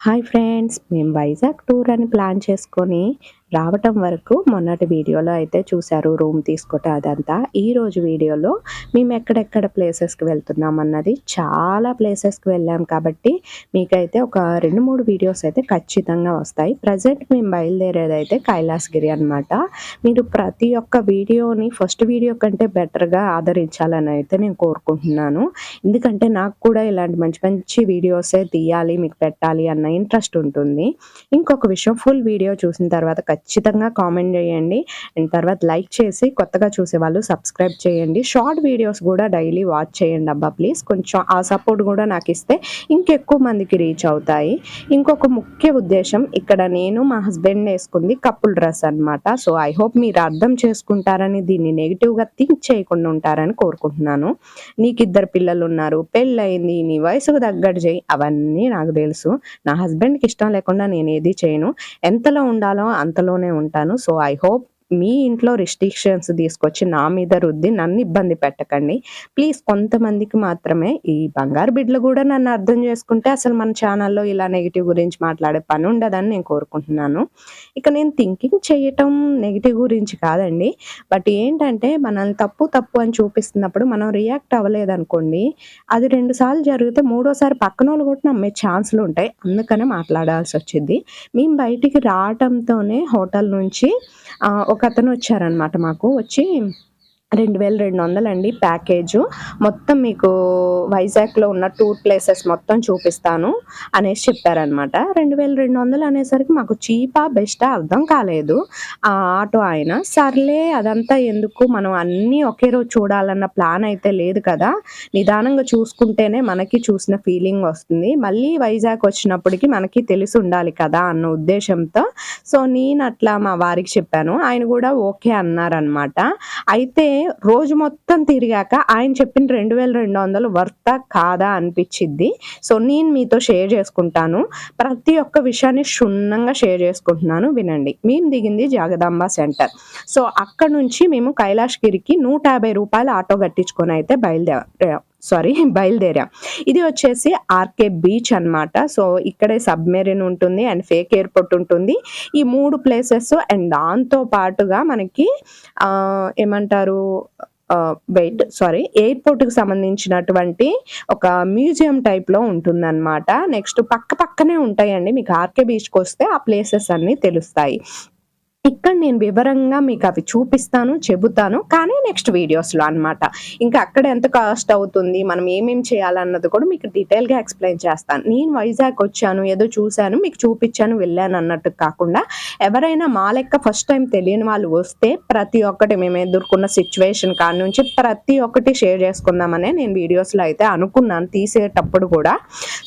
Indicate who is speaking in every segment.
Speaker 1: Hi friends, మేము Vizag tour అని plan చేసుకొని రావటం వరకు మొన్నటి వీడియోలో అయితే చూశారు రూమ్ తీసుకోవటం అదంతా. ఈరోజు వీడియోలో మేము ఎక్కడెక్కడ ప్లేసెస్కి వెళ్తున్నాం అన్నది, చాలా ప్లేసెస్కి వెళ్ళాం కాబట్టి మీకైతే ఒక 2-3 వీడియోస్ అయితే ఖచ్చితంగా వస్తాయి. ప్రజెంట్ మేము బయలుదేరేది అయితే కైలాసగిరి అనమాట. మీరు ప్రతి ఒక్క వీడియోని ఫస్ట్ వీడియో కంటే బెటర్గా ఆదరించాలని అయితే నేను కోరుకుంటున్నాను. ఎందుకంటే నాకు కూడా ఇలాంటి మంచి మంచి వీడియోసే తీయాలి, మీకు పెట్టాలి అన్న ఇంట్రెస్ట్ ఉంటుంది. ఇంకొక విషయం, ఫుల్ వీడియో చూసిన తర్వాత ఖచ్చితంగా కామెంట్ చేయండి. అండ్ తర్వాత లైక్ చేసి కొత్తగా చూసే వాళ్ళు సబ్స్క్రైబ్ చేయండి. షార్ట్ వీడియోస్ కూడా డైలీ వాచ్ చేయండి అబ్బా ప్లీజ్. కొంచెం ఆ సపోర్ట్ కూడా నాకు ఇస్తే ఇంకెక్కువ మందికి రీచ్ అవుతాయి. ఇంకొక ముఖ్య ఉద్దేశం, ఇక్కడ నేను మా హస్బెండ్ వేసుకుంది కపుల్ డ్రెస్ అనమాట. సో ఐ హోప్ మీరు అర్థం చేసుకుంటారని, దీన్ని నెగిటివ్గా థింక్ చేయకుండా ఉంటారని కోరుకుంటున్నాను. నీకు 2 పిల్లలు ఉన్నారు, పెళ్ళయింది, నీ వయసుకు తగ్గట్టు చేయి, అవన్నీ నాకు తెలుసు. నా హస్బెండ్కి ఇష్టం లేకుండా నేను ఏది చేయను. ఎంతలో ఉండాలో అంతలోనే ఉంటాను. సో ఐ హోప్ మీ ఇంట్లో రిస్ట్రిక్షన్స్ తీసుకొచ్చి నా మీద రుద్ది నన్ను ఇబ్బంది పెట్టకండి ప్లీజ్. కొంతమందికి మాత్రమే, ఈ బంగారు బిడ్డలు కూడా నన్ను అర్థం చేసుకుంటే అసలు మన ఛానల్లో ఇలా నెగిటివ్ గురించి మాట్లాడే పని ఉండదని నేను కోరుకుంటున్నాను. ఇక నేను థింకింగ్ చేయటం నెగిటివ్ గురించి కాదండి, బట్ ఏంటంటే మనల్ని తప్పు తప్పు అని చూపిస్తున్నప్పుడు మనం రియాక్ట్ అవ్వలేదనుకోండి, అది 2 సార్లు జరిగితే మూడోసారి పక్కన వాళ్ళు కూడా నమ్మే ఛాన్సులు ఉంటాయి. అందుకనే మాట్లాడాల్సి వచ్చింది. మేము బయటికి రావటంతోనే హోటల్ నుంచి ఒకతను వచ్చారనమాట. మాకు వచ్చి 2200 అండి ప్యాకేజు, మొత్తం మీకు వైజాగ్లో ఉన్న టూర్ ప్లేసెస్ మొత్తం చూపిస్తాను అనేసి చెప్పారనమాట. 2200 అనేసరికి మాకు చీపా బెస్టా అర్థం కాలేదు. ఆ ఆటో ఆయన, సర్లే అదంతా ఎందుకు, మనం అన్నీ ఒకే రోజు చూడాలన్న ప్లాన్ అయితే లేదు కదా, నిదానంగా చూసుకుంటేనే మనకి చూసిన ఫీలింగ్ వస్తుంది, మళ్ళీ వైజాగ్ వచ్చినప్పటికి మనకి తెలిసి ఉండాలి కదా అన్న ఉద్దేశంతో సో నేను అట్లా మా వారికి చెప్పాను. ఆయన కూడా ఓకే అన్నారనమాట. అయితే రోజు మొత్తం తిరిగాక ఆయన చెప్పిన 2200 వర్తా కాదా అనిపించిద్ది. సో నేను మీతో షేర్ చేసుకుంటాను. ప్రతి ఒక్క విషయాన్ని క్షుణ్ణంగా షేర్ చేసుకుంటున్నాను, వినండి. మేము దిగింది జగదాంబ సెంటర్. సో అక్కడ నుంచి మేము కైలాసగిరికి ₹150 ఆటో కట్టించుకొని అయితే బయలుదేరాం. ఇది వచ్చేసి ఆర్కే బీచ్ అనమాట. సో ఇక్కడే సబ్మెరీన్ ఉంటుంది అండ్ ఫేక్ ఎయిర్పోర్ట్ ఉంటుంది. ఈ 3 ప్లేసెస్ అండ్ దాంతో పాటుగా మనకి ఏమంటారు ఎయిర్పోర్ట్కి సంబంధించినటువంటి ఒక మ్యూజియం టైప్లో ఉంటుందన్నమాట. నెక్స్ట్ పక్కనే ఉంటాయండి. మీకు ఆర్కే బీచ్కి వస్తే ఆ ప్లేసెస్ అన్నీ తెలుస్తాయి. ఇక్కడ నేను వివరంగా మీకు అవి చూపిస్తాను, చెబుతాను, కానీ నెక్స్ట్ వీడియోస్లో అనమాట. ఇంకా అక్కడ ఎంత కాస్ట్ అవుతుంది, మనం ఏమేమి చేయాలన్నది కూడా మీకు డీటెయిల్గా ఎక్స్ప్లెయిన్ చేస్తాను. నేను వైజాగ్ వచ్చాను, ఏదో చూశాను, మీకు చూపించాను, వెళ్ళాను అన్నట్టు కాకుండా, ఎవరైనా మా లెక్క ఫస్ట్ టైం తెలియని వాళ్ళు వస్తే ప్రతి ఒక్కటి మేము ఎదుర్కొన్న సిచ్యువేషన్ కాడి నుంచి ప్రతి ఒక్కటి షేర్ చేసుకుందామనే నేను వీడియోస్లో అయితే అనుకున్నాను తీసేటప్పుడు కూడా.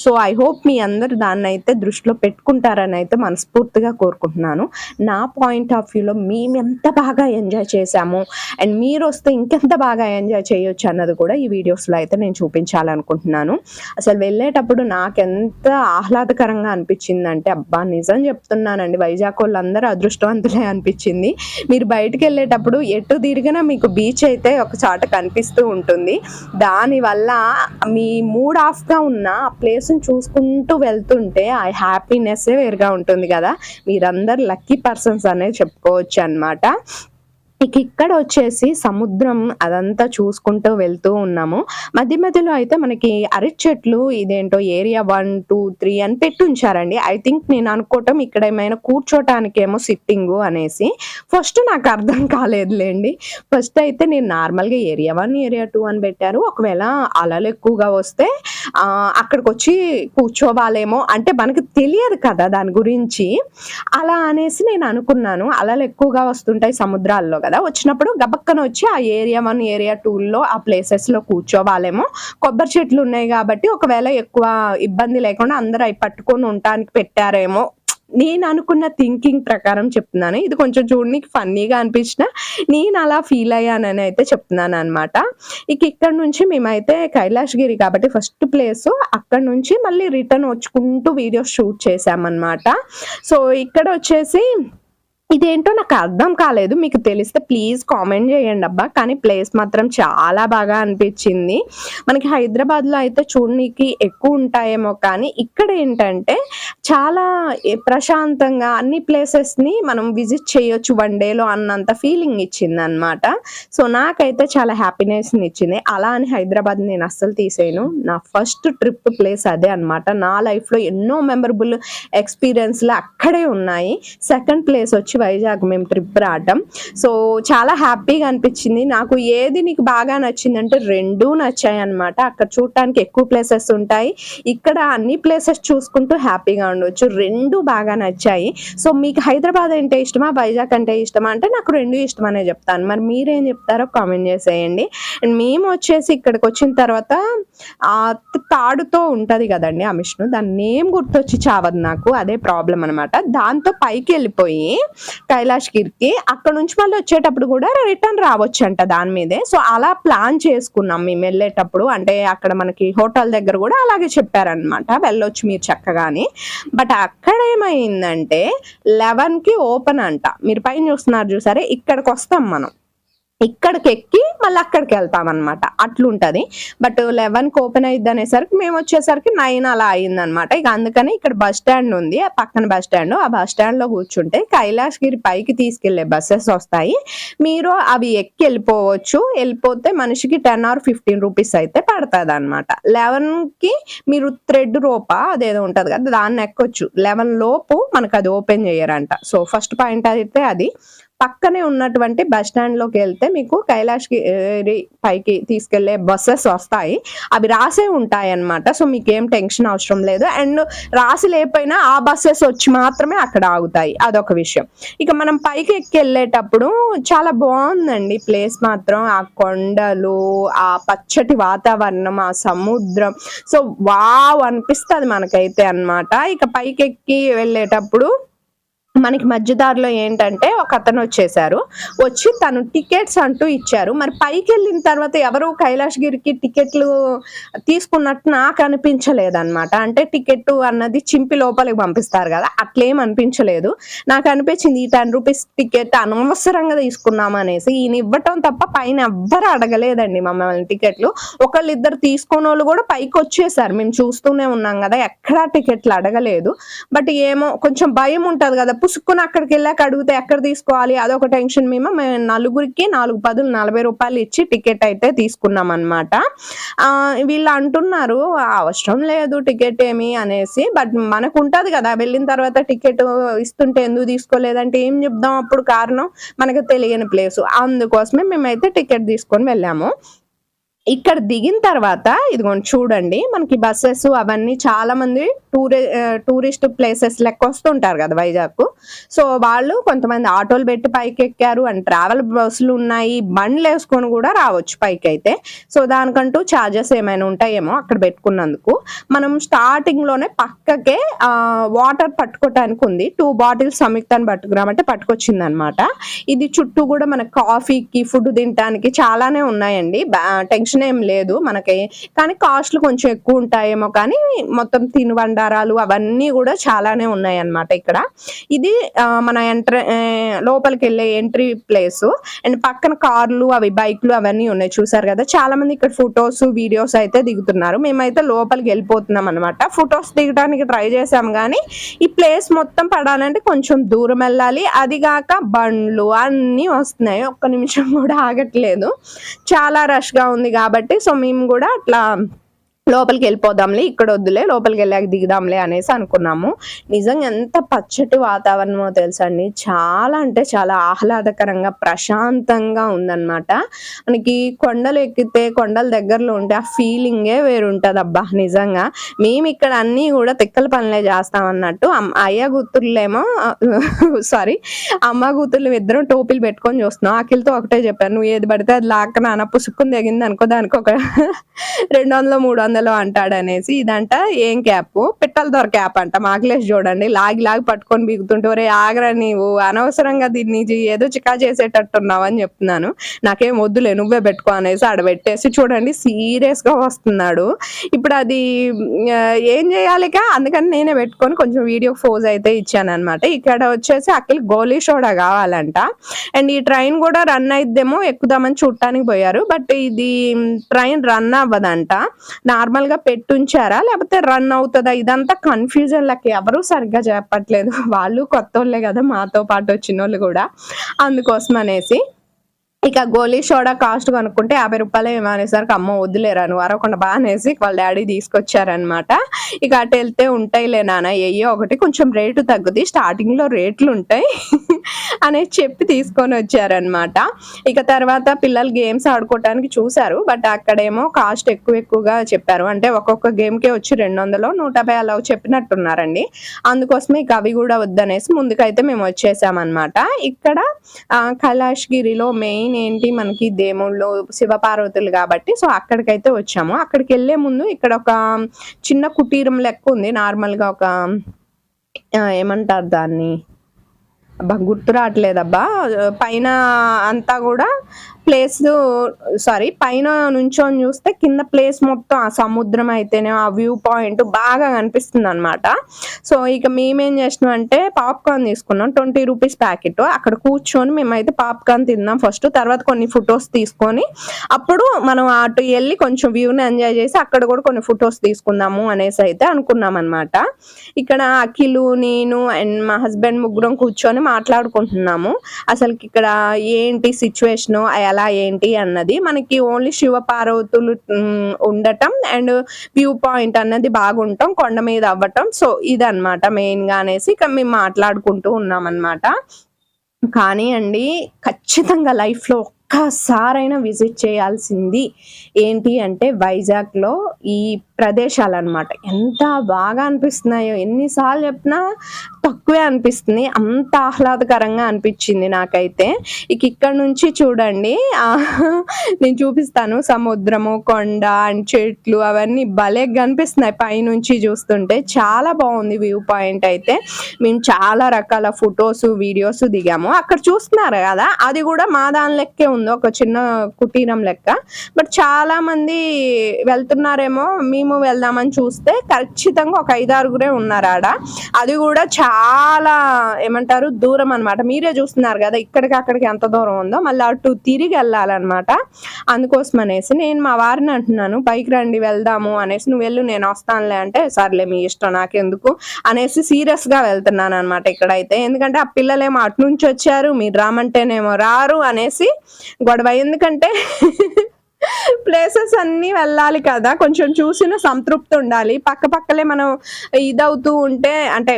Speaker 1: సో ఐ హోప్ మీ అందరు దాన్ని అయితే దృష్టిలో పెట్టుకుంటారని అయితే మనస్ఫూర్తిగా కోరుకుంటున్నాను. నా పాయింట్ ఆఫ్ వ్యూలో మేము ఎంత బాగా ఎంజాయ్ చేశాము అండ్ మీరు వస్తే ఇంకెంత బాగా ఎంజాయ్ చేయొచ్చు అన్నది కూడా ఈ వీడియోస్లో అయితే నేను చూపించాలనుకుంటున్నాను. అసలు వెళ్ళేటప్పుడు నాకెంత ఆహ్లాదకరంగా అనిపించిందంటే, అబ్బా నిజం చెప్తున్నానండి, వైజాగ్ వాళ్ళందరూ అదృష్టవంతులే అనిపించింది. మీరు బయటకు వెళ్ళేటప్పుడు ఎటు తిరిగినా మీకు బీచ్ అయితే ఒక చోట కనిపిస్తూ ఉంటుంది. దానివల్ల మీ మూడ్ ఆఫ్గా ఉన్న ఆ ప్లేస్ని చూసుకుంటూ వెళ్తుంటే ఆ హ్యాపీనెస్సే వేరుగా ఉంటుంది కదా. మీరందరు లక్కీ పర్సన్స్ అనేది చెప్పుకోవచ్చు అన్నమాట. ఇక్కడ వచ్చేసి సముద్రం అదంతా చూసుకుంటూ వెళ్తూ ఉన్నాము. మధ్యలో అయితే మనకి అరటి చెట్లు, ఇదేంటో ఏరియా 1, 2, 3 అని పెట్టి ఉంచారండి. ఐ థింక్ నేను అనుకోవటం ఇక్కడ ఏమైనా కూర్చోటానికేమో సిట్టింగు అనేసి. ఫస్ట్ నాకు అర్థం కాలేదులేండి. ఫస్ట్ అయితే నేను నార్మల్గా ఏరియా 1, ఏరియా 2 అని పెట్టారు. ఒకవేళ అలలు ఎక్కువగా వస్తే అక్కడికి వచ్చి కూర్చోవాలేమో, అంటే మనకి తెలియదు కదా దాని గురించి, అలా అనేసి నేను అనుకున్నాను. అలలు ఎక్కువగా వస్తుంటాయి సముద్రాల్లో కదా, వచ్చినప్పుడు గబక్కన వచ్చి ఆ ఏరియా 1, ఏరియా 2లో ఆ ప్లేసెస్లో కూర్చోవాలేమో. కొబ్బరి చెట్లు ఉన్నాయి కాబట్టి ఒకవేళ ఎక్కువ ఇబ్బంది లేకుండా అందరూ అవి పట్టుకొని ఉండటానికి పెట్టారేమో, నేను అనుకున్న థింకింగ్ ప్రకారం చెప్తున్నాను. ఇది కొంచెం చూడడానికి ఫన్నీగా అనిపించిన నేను అలా ఫీల్ అయ్యానని అయితే చెప్తున్నాను అనమాట. ఇక్కడ నుంచి మేమైతే కైలాసగిరి కాబట్టి ఫస్ట్ ప్లేస్, అక్కడ నుంచి మళ్ళీ రిటర్న్ వచ్చుకుంటూ వీడియోస్ షూట్ చేసామన్నమాట. సో ఇక్కడ వచ్చేసి ఇదేంటో నాకు అర్థం కాలేదు. మీకు తెలిస్తే ప్లీజ్ కామెంట్ చేయండి అబ్బా. కానీ ప్లేస్ మాత్రం చాలా బాగా అనిపించింది. మనకి హైదరాబాద్లో అయితే చూడనీకి ఎక్కువ ఉంటాయేమో, కానీ ఇక్కడ ఏంటంటే చాలా ప్రశాంతంగా అన్ని ప్లేసెస్ని మనం విజిట్ చేయొచ్చు వన్ డేలో అన్నంత ఫీలింగ్ ఇచ్చింది అనమాట. సో నాకైతే చాలా హ్యాపీనెస్ని ఇచ్చింది. అలా అని హైదరాబాద్ నేను అస్సలు తీసేయను. నా ఫస్ట్ ట్రిప్ ప్లేస్ అదే అనమాట. నా లైఫ్లో ఎన్నో మెమరబుల్ ఎక్స్పీరియన్స్లు అక్కడే ఉన్నాయి. సెకండ్ ప్లేస్ వచ్చి వైజాగ్ మేము ట్రిప్ రావటం. సో చాలా హ్యాపీగా అనిపించింది నాకు. ఏది నీకు బాగా నచ్చిందంటే రెండూ నచ్చాయి అనమాట. అక్కడ చూడటానికి ఎక్కువ ప్లేసెస్ ఉంటాయి, ఇక్కడ అన్ని ప్లేసెస్ చూసుకుంటూ హ్యాపీగా ఉండవచ్చు. రెండు బాగా నచ్చాయి. సో మీకు హైదరాబాద్ అంటే ఇష్టమా, వైజాగ్ అంటే ఇష్టమా అంటే నాకు రెండు ఇష్టమనే చెప్తాను. మరి మీరేం చెప్తారో కామెంట్ చేసేయండి. అండ్ మేము వచ్చేసి ఇక్కడికి వచ్చిన తర్వాత తాడుతో ఉంటది కదండి ఆ మిషన్, దాని నేమ్ గుర్తొచ్చి చావదు నాకు, అదే ప్రాబ్లం అనమాట. దాంతో పైకి వెళ్ళిపోయి కైలాష్గిరికి అక్కడ నుంచి మళ్ళీ వచ్చేటప్పుడు కూడా రిటర్న్ రావచ్చు అంట దాని మీదే. సో అలా ప్లాన్ చేసుకున్నాం మేము వెళ్ళేటప్పుడు. అంటే అక్కడ మనకి హోటల్ దగ్గర కూడా అలాగే చెప్పారనమాట, వెళ్ళొచ్చు మీరు చక్కగాని. బట్ అక్కడ ఏమైందంటే 11కి ఓపెన్ అంట. మీరు పైన చూస్తున్నారు చూసారే, ఇక్కడికి వస్తాం మనం, ఇక్కడికి ఎక్కి మళ్ళీ అక్కడికి వెళ్తాం అనమాట, అట్లుంటది. బట్ 11కి ఓపెన్ అయ్యిద్ది అనేసరికి మేము వచ్చేసరికి 9 అలా అయిందనమాట. ఇక అందుకని ఇక్కడ బస్ స్టాండ్ ఉంది, ఆ పక్కన బస్ స్టాండ్, ఆ బస్ స్టాండ్ లో కూర్చుంటే కైలాష్గిరి పైకి తీసుకెళ్లే బస్సెస్ వస్తాయి. మీరు అవి ఎక్కి వెళ్ళిపోవచ్చు. వెళ్ళిపోతే మనిషికి 10 or 15 రూపీస్ అయితే పడుతుంది అనమాట. 11కి మీరు థ్రెడ్ రోపా అదేదో ఉంటది కదా, దాన్ని ఎక్కొచ్చు. 11 లోపు మనకు అది ఓపెన్ చేయరంట. సో ఫస్ట్ పాయింట్ అయితే అది. పక్కనే ఉన్నటువంటి బస్ స్టాండ్ లోకి వెళ్తే మీకు కైలాష్గిరి పైకి తీసుకెళ్లే బస్సెస్ వస్తాయి. అవి రాసే ఉంటాయి అన్నమాట. సో మీకు ఏం టెన్షన్ అవసరం లేదు. అండ్ రాసి లేకపోయినా ఆ బస్సెస్ వచ్చి మాత్రమే అక్కడ ఆగుతాయి, అదొక విషయం. ఇక మనం పైకి ఎక్కి వెళ్ళేటప్పుడు చాలా బాగుందండి ప్లేస్ మాత్రం. ఆ కొండలు, ఆ పచ్చటి వాతావరణం, ఆ సముద్రం, సో వావ్ అనిపిస్తుంది మనకైతే అన్నమాట. ఇక పైకి ఎక్కి వెళ్ళేటప్పుడు మనకి మధ్యదారిలో ఏంటంటే ఒక అతను వచ్చి తను టికెట్స్ అంటూ ఇచ్చారు. మరి పైకి వెళ్ళిన తర్వాత ఎవరు కైలాష్గిరికి టికెట్లు తీసుకున్నట్టు నాకు అనిపించలేదన్నమాట. అంటే టికెట్ అన్నది చింపి లోపలికి పంపిస్తారు కదా, అట్లేం అనిపించలేదు. నాకు అనిపించింది ఈ 10 రూపీస్ టికెట్ అనవసరంగా తీసుకున్నాం అనేసి. ఈయన ఇవ్వటం తప్ప పైన ఎవ్వరు అడగలేదండి మమ్మల్ని టికెట్లు. ఒకళ్ళిద్దరు తీసుకున్న వాళ్ళు కూడా పైకి వచ్చేసారు, మేము చూస్తూనే ఉన్నాం కదా, ఎక్కడా టికెట్లు అడగలేదు. బట్ ఏమో కొంచెం భయం ఉంటది కదా, పుసుక్కుని అక్కడికి వెళ్ళాక అడిగితే ఎక్కడ తీసుకోవాలి, అదొక టెన్షన్. మేము నలుగురికి 4 10 40 రూపాయలు ఇచ్చి టికెట్ అయితే తీసుకున్నాం అనమాట. వీళ్ళు అంటున్నారు అవసరం లేదు టికెట్ ఏమి అనేసి. బట్ మనకు ఉంటది కదా, వెళ్ళిన తర్వాత టికెట్ ఇస్తుంటే ఎందుకు తీసుకోలేదంటే ఏం చెప్దాం అప్పుడు కారణం, మనకు తెలియని ప్లేసు. అందుకోసమే మేమైతే టికెట్ తీసుకొని వెళ్ళాము. ఇక్కడ దిగిన తర్వాత ఇదిగోండి చూడండి, మనకి బస్సెస్ అవన్నీ చాలా మంది టూరిస్ట్ ప్లేసెస్ లెక్క వస్తుంటారు కదా వైజాగ్. సో వాళ్ళు కొంతమంది ఆటోలు పెట్టి పైకి ఎక్కారు, అండ్ ట్రావెల్ బస్సులు ఉన్నాయి, బండ్లు వేసుకొని కూడా రావచ్చు పైకి అయితే. సో దానికంటూ ఛార్జెస్ ఏమైనా ఉంటాయేమో అక్కడ పెట్టుకున్నందుకు. మనం స్టార్టింగ్ లోనే పక్కకే వాటర్ పట్టుకోవటానికి ఉంది, 2 బాటిల్స్ సంయుక్తాన్ని పట్టుకురామంటే పట్టుకొచ్చింది అనమాట. ఇది చుట్టూ కూడా మనకి కాఫీకి, ఫుడ్ తినడానికి చాలానే ఉన్నాయండి, టెన్షన్ ఏం లేదు మనకి. కానీ కాస్ట్లు కొంచెం ఎక్కువ ఉంటాయేమో, కానీ మొత్తం తినుబండారాలు అవన్నీ కూడా చాలానే ఉన్నాయి అన్నమాట ఇక్కడ. ఇది మన లోపలికి వెళ్ళే ఎంట్రీ ప్లేస్. అండ్ పక్కన కార్లు అవి బైక్లు అవన్నీ ఉన్నాయి చూసారు కదా. చాలా మంది ఇక్కడ ఫొటోస్ వీడియోస్ అయితే దిగుతున్నారు. మేమైతే లోపలికి వెళ్ళిపోతున్నాం అనమాట. ఫొటోస్ దిగడానికి ట్రై చేసాం, కానీ ఈ ప్లేస్ మొత్తం పడాలంటే కొంచెం దూరం వెళ్ళాలి. అది కాక బండ్లు అన్నీ వస్తున్నాయి, ఒక్క నిమిషం కూడా ఆగట్లేదు, చాలా రష్ గా ఉంది కాబట్టి. సో మేము కూడా అట్లా లోపలికి వెళ్ళిపోదాంలే, ఇక్కడ వద్దులే, లోపలికి వెళ్ళాక దిగుదాంలే అనేసి అనుకున్నాము. నిజంగా ఎంత పచ్చటి వాతావరణమో తెలుసా అండి, చాలా అంటే చాలా ఆహ్లాదకరంగా ప్రశాంతంగా ఉందన్నమాట. మనకి కొండలు ఎక్కితే, కొండల దగ్గరలో ఉంటే ఆ ఫీలింగే వేరుంటది అబ్బా నిజంగా. మేము ఇక్కడ అన్నీ కూడా తిక్కల పనులే చేస్తాం అన్నట్టు. అయ్య కూతుర్లేమో సారీ అమ్మ కూతుర్లు ఇద్దరం టోపీలు పెట్టుకొని చూస్తున్నాం. అఖిల్తో ఒకటే చెప్పాను, నువ్వు ఏది పడితే అది లాక్క నాన్న పుసుక్కుని దిగింది అనుకో, దానికి ఒక 200 300 ఇందులో అంటాడనేసి. ఇదంట ఏం క్యాప్, పిట్టల దొర క్యాప్ అంట. మాకులేసి చూడండి లాగి లాగి పట్టుకొని బిగుతుంటే, ఒరే ఆగరా నీవు, అనవసరంగా దీన్ని ఏదో చికా చేసేటట్టున్నావు అని చెప్తున్నాను. నాకేం వద్దులే నువ్వే పెట్టుకో అనేసి ఆడ పెట్టేసి చూడండి సీరియస్ గా వస్తున్నాడు. ఇప్పుడు అది ఏం చేయాలిక, అందుకని నేనే పెట్టుకొని కొంచెం వీడియో ఫోజ్ అయితే ఇచ్చాను అనమాట. ఇక్కడ వచ్చేసి అఖిల్ గోలీ సోడా కావాలంట. అండ్ ఈ ట్రైన్ కూడా రన్ అయిద్దేమో ఎక్కుదామని చూడటానికి పోయారు. బట్ ఇది ట్రైన్ రన్ అవ్వదంట, నార్మల్ గా పెట్టుంచారా లేకపోతే రన్ అవుతుందా, ఇదంతా కన్ఫ్యూజన్ లకి ఎవరు సరిగ్గా చెప్పట్లేదు. వాళ్ళు కొత్త వాళ్ళే కదా మాతో పాటు వచ్చిన వాళ్ళు కూడా, అందుకోసం అనేసి. ఇక గోలీ సోడా కాస్ట్ కనుక్కుంటే 50 రూపాయలు ఏమో అనేసరికి అమ్మ వద్దులేరా నువ్వు అరవకుండా బాగా అనేసి వాళ్ళ డాడీ తీసుకొచ్చారనమాట. ఇక అటు వెళ్తే ఉంటాయిలే నాన్న ఏయో ఒకటి, కొంచెం రేటు తగ్గుద్ది, స్టార్టింగ్ లో రేట్లు ఉంటాయి అనేది చెప్పి తీసుకొని వచ్చారనమాట. ఇక తర్వాత పిల్లలు గేమ్స్ ఆడుకోవటానికి చూసారు. బట్ అక్కడేమో కాస్ట్ ఎక్కువగా చెప్పారు. అంటే ఒక్కొక్క గేమ్ కే వచ్చి 200, 150 అలా చెప్పినట్టున్నారండి. అందుకోసమే ఇక అవి కూడా వద్దనేసి ముందుకైతే మేము వచ్చేసామన్నమాట. ఇక్కడ కైలాష్ గిరిలో మెయిన్ ఏంటి మనకి దేవుళ్ళు శివపార్వతులు కాబట్టి సో అక్కడికైతే వచ్చాము. అక్కడికి వెళ్లే ముందు ఇక్కడ ఒక చిన్న కుటీరం లెక్క ఉంది. నార్మల్ గా ఒక ఏమంటారు దాన్ని, గుర్తు రావట్లేదబ్బా. పైన అంతా కూడా ప్లేస్, సారీ పైన నుంచొని చూస్తే కింద ప్లేస్ మొత్తం ఆ సముద్రం అయితేనే ఆ వ్యూ పాయింట్ బాగా కనిపిస్తుంది అనమాట. సో ఇక మేమేం చేసినాం అంటే పాప్కార్న్ తీసుకున్నాం, 20 రూపీస్ ప్యాకెట్. అక్కడ కూర్చొని మేమైతే పాప్కార్న్ తిన్నాం ఫస్ట్, తర్వాత కొన్ని ఫొటోస్ తీసుకొని అప్పుడు మనం అటు వెళ్ళి కొంచెం వ్యూని ఎంజాయ్ చేసి అక్కడ కూడా కొన్ని ఫొటోస్ తీసుకుందాము అనేసి అయితే అనుకున్నాం అనమాట. ఇక్కడ అఖిలు, నేను అండ్ మా హస్బెండ్ ముగ్గురం కూర్చొని మాట్లాడుకుంటున్నాము. అసలుకి ఇక్కడ ఏంటి సిచ్యువేషన్, ఎలా ఏంటి అన్నది. మనకి ఓన్లీ శివ పార్వతులు ఉండటం అండ్ వ్యూ పాయింట్ అన్నది బాగుంటాం, కొండ మీద అవ్వటం. సో ఇదన్నమాట మెయిన్ గా అనేసి ఇక మేము మాట్లాడుకుంటూ ఉన్నాం అన్నమాట. కానీ అండి ఖచ్చితంగా లైఫ్ లో ఒక్కసారైనా విజిట్ చేయాల్సింది ఏంటి అంటే వైజాగ్ లో ఈ ప్రదేశాలు అన్నమాట. ఎంత బాగా అనిపిస్తున్నాయో, ఎన్నిసార్లు చెప్పినా తక్కువే అనిపిస్తుంది, అంత ఆహ్లాదకరంగా అనిపించింది నాకైతే. ఇక ఇక్కడ నుంచి చూడండి నేను చూపిస్తాను, సముద్రము, కొండ అండ్ చెట్లు అవన్నీ భలే కనిపిస్తున్నాయి పైనుంచి చూస్తుంటే. చాలా బాగుంది వ్యూ పాయింట్ అయితే. మేము చాలా రకాల ఫొటోస్ వీడియోస్ దిగాము. అక్కడ చూస్తున్నారు కదా, అది కూడా మా దాని లెక్కే ఉంది, ఒక చిన్న కుటీరం లెక్క. బట్ చాలా మంది వెళ్తున్నారేమో, మేము వెళ్దామని చూస్తే ఖచ్చితంగా ఒక 5-6 ఉన్నారు ఆడ. అది కూడా చాలా ఏమంటారు దూరం అనమాట. మీరే చూస్తున్నారు కదా ఇక్కడికి అక్కడికి ఎంత దూరం ఉందో, మళ్ళీ అటు తిరిగి వెళ్ళాలన్నమాట. అందుకోసం అనేసి నేను మా వారిని అంటున్నాను పైకి రండి వెళ్దాము అనేసి. నువ్వు వెళ్ళు నేను వస్తానులే అంటే, సర్లే మీ ఇష్టం నాకెందుకు అనేసి సీరియస్ గా వెళ్తున్నాను అనమాట ఇక్కడైతే. ఎందుకంటే ఆ పిల్లలేమో అటు నుంచి వచ్చారు, మీరు రామంటేనేమో రారు అనేసి గొడవ. ఎందుకంటే ప్లేసెస్ అన్ని వెళ్ళాలి కదా, కొంచెం చూసిన సంతృప్తి ఉండాలి. పక్క పక్కలే మనం ఇదవుతూ ఉంటే, అంటే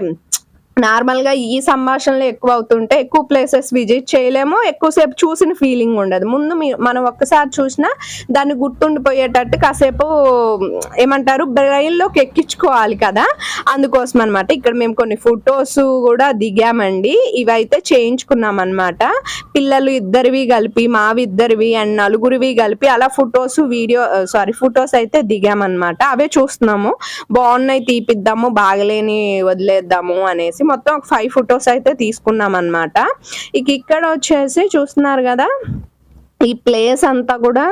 Speaker 1: నార్మల్ గా ఈ సంభాషణలు ఎక్కువ అవుతుంటే ఎక్కువ ప్లేసెస్ విజిట్ చేయలేము, ఎక్కువసేపు చూసిన ఫీలింగ్ ఉండదు. ముందు మనం ఒక్కసారి చూసినా దాన్ని గుర్తుండిపోయేటట్టు కాసేపు ఏమంటారు బ్రెయిన్లోకి ఎక్కించుకోవాలి కదా, అందుకోసం అనమాట. ఇక్కడ మేము కొన్ని ఫొటోస్ కూడా దిగామండి, ఇవైతే చేయించుకున్నాం అనమాట. పిల్లలు ఇద్దరివి కలిపి, మావి ఇద్దరివి అండ్ నలుగురివి కలిపి అలా ఫొటోస్ అయితే దిగామన్నమాట. అవే చూస్తున్నాము, బాగున్నాయి తీపిద్దాము, బాగలేని వదిలేద్దాము అనేసి మొత్తం ఒక 5 ఫొటోస్ అయితే తీసుకున్నాం అన్నమాట. ఇక్కడ వచ్చేసి చూస్తున్నారు కదా, ఈ ప్లేస్ అంతా కూడా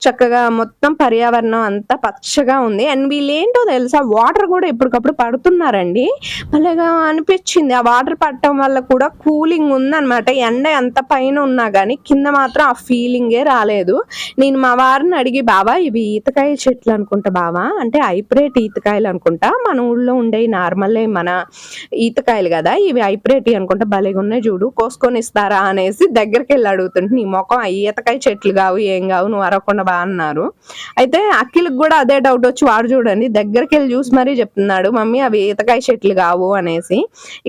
Speaker 1: చక్కగా మొత్తం పర్యావరణం అంతా పచ్చగా ఉంది. అండ్ వీళ్ళేంటో తెలుసా, వాటర్ కూడా ఎప్పటికప్పుడు పడుతున్నారండి, భలేగా అనిపించింది. ఆ వాటర్ పడటం వల్ల కూడా కూలింగ్ ఉందన్నమాట. ఎండ ఎంత పైన ఉన్నా కానీ కింద మాత్రం ఆ ఫీలింగే రాలేదు. నేను మా వారిని అడిగి, బావా ఇవి ఈతకాయ చెట్లు అనుకుంటా బావా, అంటే హైబ్రిడ్ ఈతకాయలు అనుకుంటా, మన ఊళ్ళో ఉండే నార్మల్ మన ఈతకాయలు కదా ఇవి, హైబ్రిడ్ అనుకుంటా, భలేగా ఉన్నాయి చూడు, కోసుకొని ఇస్తారా అనేసి దగ్గరికి వెళ్ళి అడుగుతుంటే, నీ మొఖం ఈతకాయ చెట్లు కావు ఏం కావు నువ్వు అరవకుండా బా అన్నారు. అయితే అఖిల్కి కూడా అదే డౌట్ వచ్చి వాడు చూడండి దగ్గరికి వెళ్ళి చూసి మరీ చెప్తున్నాడు, మమ్మీ అవి ఈతకాయ చెట్లు కావు అనేసి.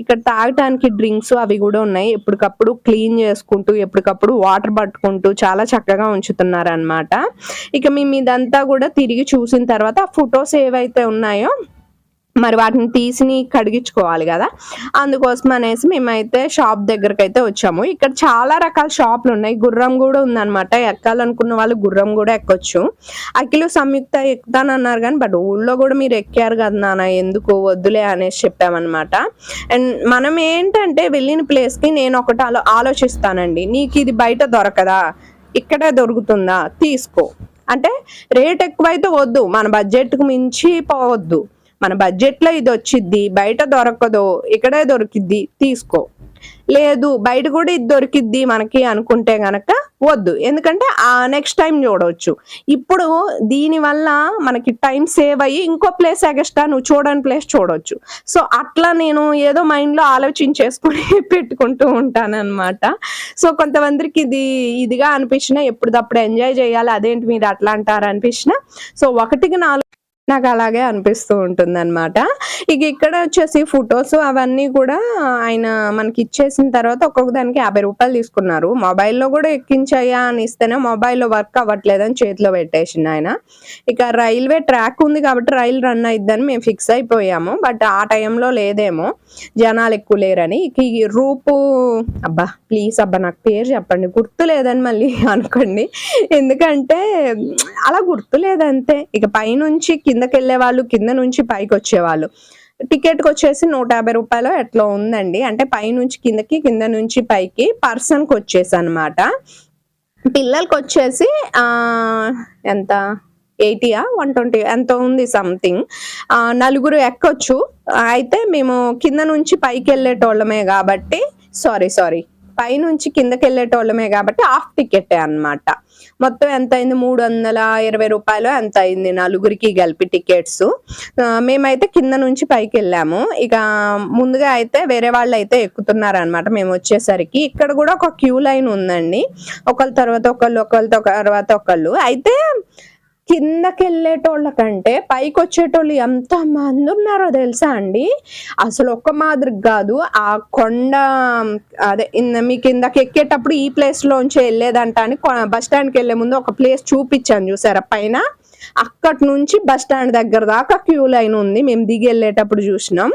Speaker 1: ఇక్కడ తాగటానికి డ్రింక్స్ అవి కూడా ఉన్నాయి, ఎప్పటికప్పుడు క్లీన్ చేసుకుంటూ ఎప్పటికప్పుడు వాటర్ పట్టుకుంటూ చాలా చక్కగా ఉంచుతున్నారు అనమాట. ఇక మేము ఇదంతా కూడా తిరిగి చూసిన తర్వాత ఆ ఫొటోస్ ఏవైతే ఉన్నాయో మరి వాటిని తీసి కడిగించుకోవాలి కదా, అందుకోసం అనేసి మేమైతే షాప్ దగ్గరకు అయితే వచ్చాము. ఇక్కడ చాలా రకాల షాపులు ఉన్నాయి, గుర్రం కూడా ఉందన్నమాట. ఎక్కాలనుకున్న వాళ్ళు గుర్రం కూడా ఎక్కొచ్చు. అఖిలు సంయుక్త ఎక్కుతానన్నారు కానీ బట్ ఊళ్ళో కూడా మీరు ఎక్కారు కదా నాన్న, ఎందుకు వద్దులే అనేసి చెప్పామన్నమాట. అండ్ మనం ఏంటంటే వెళ్ళిన ప్లేస్కి నేను ఒకటి ఆలోచిస్తానండి, నీకు ఇది బయట దొరకదా, ఇక్కడే దొరుకుతుందా తీసుకో. అంటే రేట్ ఎక్కువైతే వద్దు, మన బడ్జెట్కు మించి పోవద్దు. మన బడ్జెట్లో ఇది వచ్చిద్ది, బయట దొరకదు, ఇక్కడే దొరికిద్ది తీసుకో. లేదు బయట కూడా ఇది దొరికిద్ది మనకి అనుకుంటే గనక వద్దు, ఎందుకంటే నెక్స్ట్ టైం చూడవచ్చు. ఇప్పుడు దీనివల్ల మనకి టైం సేవ్ అయ్యి ఇంకో ప్లేస్ ఎగస్ట్రా నువ్వు చూడని ప్లేస్ చూడవచ్చు. సో అట్లా నేను ఏదో మైండ్లో ఆలోచించేసుకుని పెట్టుకుంటూ ఉంటానన్నమాట. సో కొంతమందికి ఇదిగా అనిపించినా, ఎప్పుడప్పుడు ఎంజాయ్ చేయాలి, అదేంటి మీరు అట్లా అంటారు అనిపించిన, సో 1కి 4 నాకు అలాగే అనిపిస్తూ ఉంటుంది అనమాట. ఇక ఇక్కడ వచ్చేసి ఫొటోస్ అవన్నీ కూడా ఆయన మనకి ఇచ్చేసిన తర్వాత ఒక్కొక్క దానికి 50 రూపాయలు తీసుకున్నారు. మొబైల్లో కూడా ఎక్కించాయా అని ఇస్తేనే మొబైల్లో వర్క్ అవ్వట్లేదని చేతిలో పెట్టేసింది ఆయన. ఇక రైల్వే ట్రాక్ ఉంది కాబట్టి రైలు రన్ అయిద్దని మేము ఫిక్స్ అయిపోయాము, బట్ ఆ టైంలో లేదేమో, జనాలు ఎక్కువ లేరని. ఇక ఈ రూపు, అబ్బా ప్లీజ్ అబ్బా నాకు పేరు చెప్పండి, గుర్తు లేదని మళ్ళీ అనుకోండి, ఎందుకంటే అలా గుర్తు లేదంతే. ఇక పైనుంచి కిందకి వెళ్ళే వాళ్ళు, కింద నుంచి పైకి వచ్చేవాళ్ళు. టికెట్కి వచ్చేసి 150 రూపాయలు ఎట్లా ఉందండి. అంటే పైనుంచి కిందకి, కింద నుంచి పైకి పర్సన్కి వచ్చేసి అనమాట. పిల్లలకి వచ్చేసి ఎంత 80 120 ఎంత ఉంది సంథింగ్, 4 ఎక్కొచ్చు. అయితే మేము కింద నుంచి పైకి వెళ్ళేటోళ్ళమే కాబట్టి సారీ పైనుంచి కిందకి వెళ్ళేటోళ్ళమే కాబట్టి హాఫ్ టికెటే అనమాట. మొత్తం ఎంత అయింది, 320 రూపాయలు ఎంత అయింది 4కి కలిపి టికెట్స్. మేమైతే కింద నుంచి పైకి వెళ్ళాము. ఇక ముందుగా అయితే వేరే వాళ్ళు అయితే ఎక్కుతున్నారు అనమాట. మేము వచ్చేసరికి ఇక్కడ కూడా ఒక క్యూ లైన్ ఉందండి, ఒకళ్ళ తర్వాత ఒకళ్ళు. అయితే కిందకి వెళ్ళేటోళ్ళ కంటే పైకి వచ్చేటోళ్ళు ఎంత మంది ఉన్నారో తెలుసా అండి. అసలు ఒక్క మాదిరి కాదు. ఆ కొండ అదే మీ కిందకి ఎక్కేటప్పుడు ఈ ప్లేస్లోంచి వెళ్ళేదంట అని బస్ స్టాండ్కి వెళ్ళే ముందు ఒక ప్లేస్ చూపించాను చూసారా పైన, అక్కడి నుంచి బస్ స్టాండ్ దగ్గర దాకా క్యూ లైన్ ఉంది. మేము దిగి వెళ్ళేటప్పుడు చూసినాం,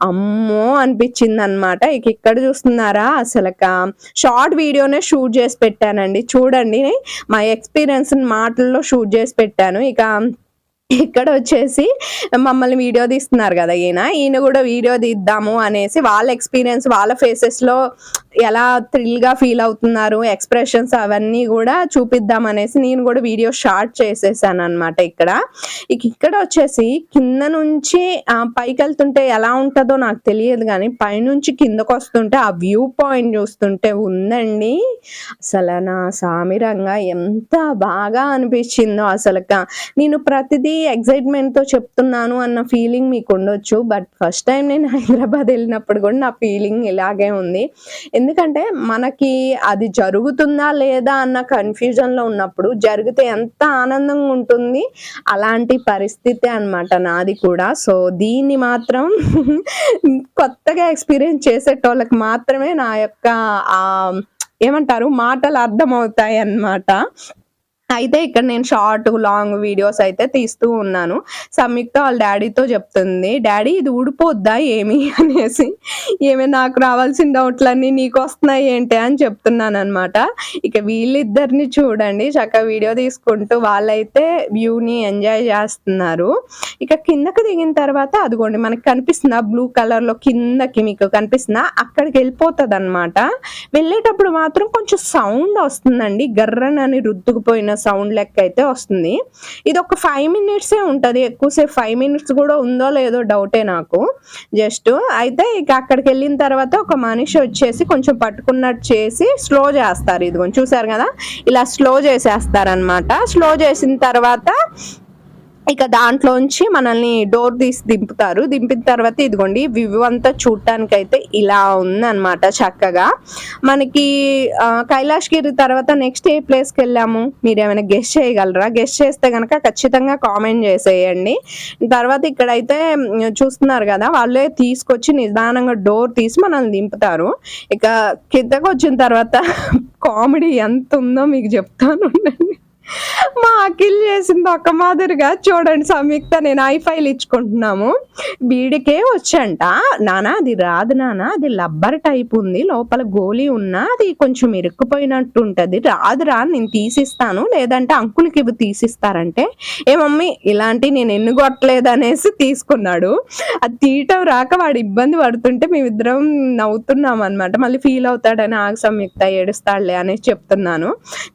Speaker 1: అమ్మో అనిపించింది అనమాట. ఇక ఇక్కడ చూస్తున్నారా, అసలు షార్ట్ వీడియోనే షూట్ చేసి పెట్టానండి, చూడండి మా ఎక్స్పీరియన్స్ మాటల్లో షూట్ చేసి పెట్టాను. ఇక ఇక్కడ వచ్చేసి మమ్మల్ని వీడియో తీస్తున్నారు కదా ఈయన కూడా వీడియో తీద్దాము అనేసి వాళ్ళ ఎక్స్పీరియన్స్, వాళ్ళ ఫేసెస్లో ఎలా థ్రిల్గా ఫీల్ అవుతున్నారు, ఎక్స్ప్రెషన్స్ అవన్నీ కూడా చూపిద్దాం అనేసి నేను కూడా వీడియో షార్ట్ చేసేసాను అనమాట. ఇక్కడ వచ్చేసి కింద నుంచి పైకి వెళ్తుంటే ఎలా ఉంటుందో నాకు తెలియదు కానీ పైనుంచి కిందకు వస్తుంటే ఆ వ్యూ పాయింట్ చూస్తుంటే ఉందండి, అసలు నా సామిరంగా ఎంత బాగా అనిపించిందో. అసలు నేను ప్రతిదీ ఎక్సైట్మెంట్ తో చెప్తున్నాను అన్న ఫీలింగ్ మీకు ఉండొచ్చు, బట్ ఫస్ట్ టైం నేను హైదరాబాద్ వెళ్ళినప్పుడు కూడా నా ఫీలింగ్ ఇలాగే ఉంది. ఎందుకంటే మనకి అది జరుగుతుందా లేదా అన్న కన్ఫ్యూజన్ లో ఉన్నప్పుడు జరిగితే ఎంత ఆనందంగా ఉంటుంది, అలాంటి పరిస్థితి అన్నమాట నాది కూడా. సో దీన్ని మాత్రం కొత్తగా ఎక్స్పీరియన్స్ చేసేటోళ్ళకి మాత్రమే నా యొక్క ఏమంటారు మాటలు అర్థమవుతాయి అన్నమాట. అయితే ఇక్కడ నేను షార్ట్ లాంగ్ వీడియోస్ అయితే తీస్తూ ఉన్నాను. సంయుక్త వాళ్ళ డాడీతో చెప్తుంది, డాడీ ఇది ఊడిపోద్దా ఏమి అనేసి. ఏమే నాకు రావాల్సిన డౌట్లన్నీ నీకు వస్తున్నాయి ఏంటి అని చెప్తున్నాను అనమాట. ఇక వీళ్ళిద్దరిని చూడండి చక్కగా వీడియో తీసుకుంటూ వాళ్ళైతే వ్యూని ఎంజాయ్ చేస్తున్నారు. ఇక కిందకి దిగిన తర్వాత అదిగోండి మనకి కనిపిస్తుందా బ్లూ కలర్ లో కిందకి మీకు కనిపిస్తుందా, అక్కడికి వెళ్ళిపోతుంది అనమాట. వెళ్ళేటప్పుడు మాత్రం కొంచెం సౌండ్ వస్తుందండి, గర్రనని రుద్దుకుపోయిన సౌండ్ లెక్క అయితే వస్తుంది. ఇది ఒక 5 minutes ఉంటది, ఎక్కువసేపు 5 minutes కూడా ఉందో లేదో డౌటే నాకు జస్ట్. అయితే ఇక అక్కడికి వెళ్ళిన తర్వాత ఒక మనిషి వచ్చేసి కొంచెం పట్టుకున్నట్టు చేసి స్లో చేస్తారు. ఇదిగోండి చూసారు కదా, ఇలా స్లో చేసేస్తారనమాట. స్లో చేసిన తర్వాత ఇక దాంట్లోంచి మనల్ని డోర్ తీసి దింపుతారు. దింపిన తర్వాత ఇదిగోండి వ్యూ అంతా చూడటానికి అయితే ఇలా ఉందన్నమాట చక్కగా. మనకి కైలాష్గిరి తర్వాత నెక్స్ట్ ఏ ప్లేస్కి వెళ్ళాము మీరు ఏమైనా గెస్ట్ చేయగలరా? గెస్ట్ చేస్తే కనుక ఖచ్చితంగా కామెంట్ చేసేయండి. తర్వాత ఇక్కడైతే చూస్తున్నారు కదా, వాళ్ళే తీసుకొచ్చి నిదానంగా డోర్ తీసి మనల్ని దింపుతారు. ఇక కిందకు వచ్చిన తర్వాత కామెడీ ఎంత ఉందో మీకు చెప్తాను ఉండండి. మా అఖిల్ చేసింది ఒక మాదిరిగా చూడండి సంయుక్త నేను ఐఫైల్ ఇచ్చుకుంటున్నాము. వీడికే వచ్చంట, నానా అది రాదు నానా, అది లబ్బర్ టైప్ ఉంది, లోపల గోలీ ఉన్నా అది కొంచెం ఇరుక్కుపోయినట్టు ఉంటది, రాదురా నేను తీసిస్తాను, లేదంటే అంకుల్కి ఇవి తీసిస్తారంటే, ఏ మమ్మీ ఇలాంటి నేను ఎన్ని కొట్టలేదు అనేసి తీసుకున్నాడు. అది తీయటం రాక వాడు ఇబ్బంది పడుతుంటే మేమిద్దరం నవ్వుతున్నాం అనమాట. మళ్ళీ ఫీల్ అవుతాడని ఆగ సంయుక్త ఏడుస్తాడులే అనేసి చెప్తున్నాను.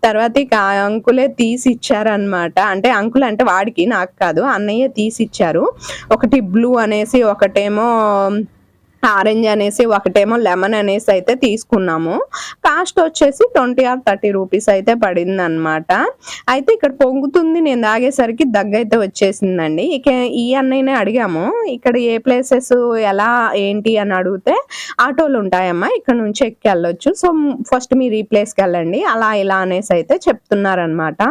Speaker 1: తర్వాత ఇక అంకులే తీసి ఇచ్చారనమాట. అంటే అంకుల్ అంటే వాడికి, నాకు కాదు, అన్నయ్య తీసి ఇచ్చారు. ఒకటి బ్లూ అనేసి, ఒకటేమో ఆరెంజ్ అనేసి, ఒకటేమో లెమన్ అనేసి అయితే తీసుకున్నాము. కాస్ట్ వచ్చేసి 20 or 30 రూపీస్ అయితే పడింది అనమాట. అయితే ఇక్కడ పొంగుతుంది, నేను తాగేసరికి దగ్గైతే వచ్చేసిందండి. ఇక ఈ అన్నయ్యనే అడిగాము ఇక్కడ ఏ ప్లేసెస్ ఎలా ఏంటి అని అడిగితే, ఆటోలు ఉంటాయమ్మా ఇక్కడ నుంచి ఎక్కి వెళ్ళొచ్చు, సో ఫస్ట్ మీరు ఈ ప్లేస్కి వెళ్ళండి అలా ఇలా అనేసి అయితే చెప్తున్నారనమాట.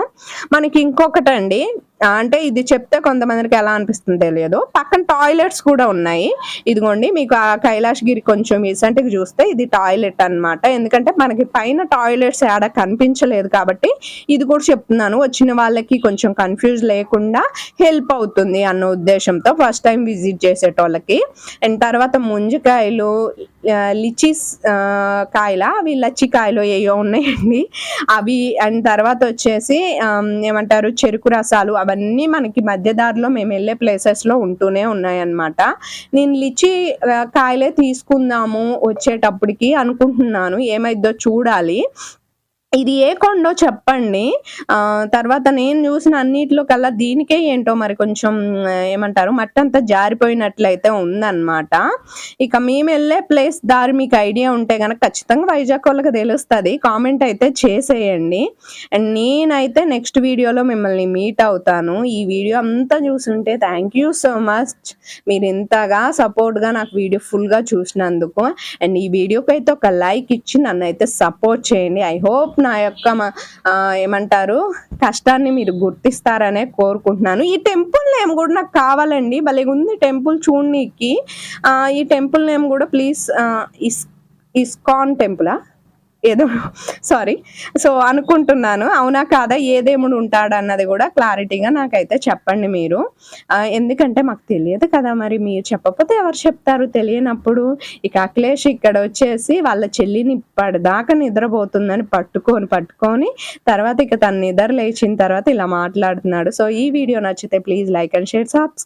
Speaker 1: మనకి ఇంకొకటండి, అంటే ఇది చెప్తే కొంతమందికి ఎలా అనిపిస్తుంది తెలియదు, పక్కన టాయిలెట్స్ కూడా ఉన్నాయి. ఇదిగోండి మీకు ఆ కైలాసగిరి కొంచెం రీసెంట్గా చూస్తే ఇది టాయిలెట్ అనమాట. ఎందుకంటే మనకి పైన టాయిలెట్స్ ఏడ కనిపించలేదు కాబట్టి ఇది కూడా చెప్తున్నాను, వచ్చిన వాళ్ళకి కొంచెం కన్ఫ్యూజ్ లేకుండా హెల్ప్ అవుతుంది అన్న ఉద్దేశంతో ఫస్ట్ టైం విజిట్ చేసేటోళ్ళకి. అండ్ తర్వాత ముంజికాయలు, లిచీస్ కాయల, అవి లచ్చికాయలు ఏయో ఉన్నాయండి అవి. అండ్ తర్వాత వచ్చేసి ఏమంటారు చెరుకు రసాలు, అవన్నీ మనకి మధ్యదారిలో మేము వెళ్ళే ప్లేసెస్లో ఉంటూనే ఉన్నాయన్నమాట. నేను లిచి కాయలే తీసుకుందాము వచ్చేటప్పటికి అనుకుంటున్నాను, ఏమైద్దో చూడాలి. ఇది ఏ కొండో చెప్పండి. తర్వాత నేను చూసిన అన్నిట్లో కల్లా దీనికే ఏంటో మరి కొంచెం ఏమంటారు మట్టి అంతా జారిపోయినట్లయితే ఉందన్నమాట. ఇక మేము వెళ్ళే ప్లేస్ దారి మీకు ఐడియా ఉంటే కనుక ఖచ్చితంగా వైజాగ్ వాళ్ళకి తెలుస్తుంది, కామెంట్ అయితే చేసేయండి. అండ్ నేనైతే నెక్స్ట్ వీడియోలో మిమ్మల్ని మీట్ అవుతాను. ఈ వీడియో అంతా చూసుంటే థ్యాంక్ యూ సో మచ్, మీరు ఇంతగా సపోర్ట్గా నాకు వీడియో ఫుల్గా చూసినందుకు. అండ్ ఈ వీడియోకి అయితే ఒక లైక్ ఇచ్చి నన్ను అయితే సపోర్ట్ చేయండి. ఐ హోప్ నా యొక్క ఏమంటారు కష్టాన్ని మీరు గుర్తిస్తారనే కోరుకుంటున్నాను. ఈ టెంపుల్ నేమ్ కూడా నాకు కావాలండి, భలే ఉంది టెంపుల్ చూడనీకి. ఈ టెంపుల్ నేమ్ కూడా ప్లీజ్, ఇస్కాన్ టెంపులా ఏదో, సారీ, సో అనుకుంటున్నాను, అవునా కాదా, ఏ దేవుడు ఉంటాడు అన్నది కూడా క్లారిటీగా నాకైతే చెప్పండి మీరు. ఎందుకంటే మాకు తెలియదు కదా, మరి మీరు చెప్పకపోతే ఎవరు చెప్తారు తెలియనప్పుడు. ఇక అఖిలేష్ ఇక్కడ వచ్చేసి వాళ్ళ చెల్లిని ఇప్పటిదాకా నిద్రపోతుందని పట్టుకొని తర్వాత ఇక తను నిద్ర లేచిన తర్వాత ఇలా మాట్లాడుతున్నాడు. సో ఈ వీడియో నచ్చితే please like and share, subscribe.